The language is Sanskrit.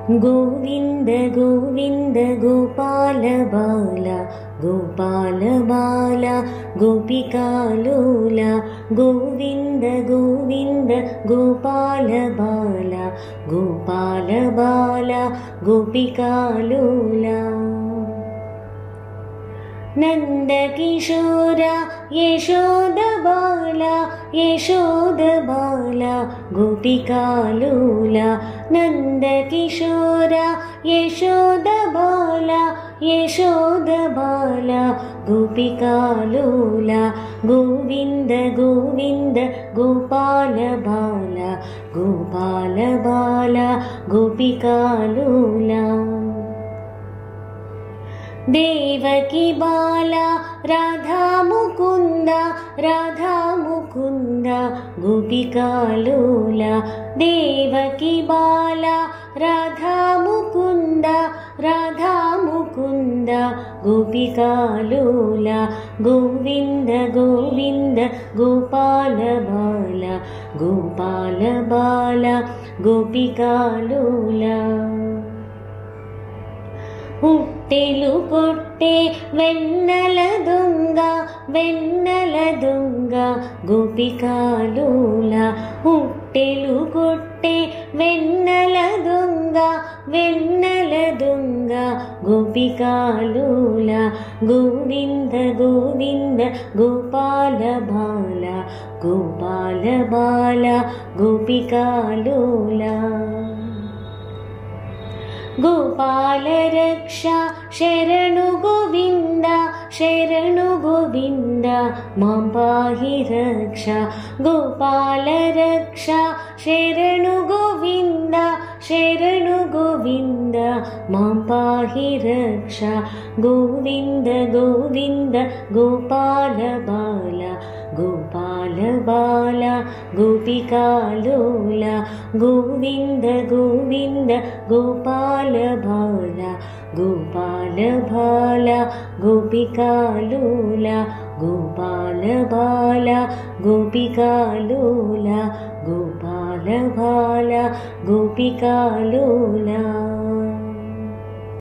गोविन्द गोविन्द गोपाल बाला गोपाल बाला गोपिकालोला गोविन्द गोविन्द गोपाल बाला गोपाल बाला गोपिकालोला नन्दकिशोरा यशोद बाला गोपिकालोला नन्दकिशोरा यशोद बाला गोपिकालोला गोविन्द गोविन्द गोपाल बाला गोपिकालोला देवकी बाला राधा मुकुन्द गोपिकालोला देवकी बाला राधा मुकुन्द गोपिकालोला गोविन्द गोविन्द गोपाल बाला गोपिकालोला हुट्टेलु कोट्टे वेन्नल दुंग गोपिकालोला हुट्टेलु कोट्टे वेन्नल दुंग गोपिकालोला गोविन्द गोविन्द गोपाल बाला गोपिकालोला गोपाल रक्षा शरणु गोविन्द मां पाहि रक्षा गोपाल रक्षा शरणु गोविन्द मां पाहि रक्षा गोविन्द गोविन्द गोपाल बाला गोपिकालोला गोविन्द गोविन्द गोपाल बाला गोपिकालोला गोपिकालोला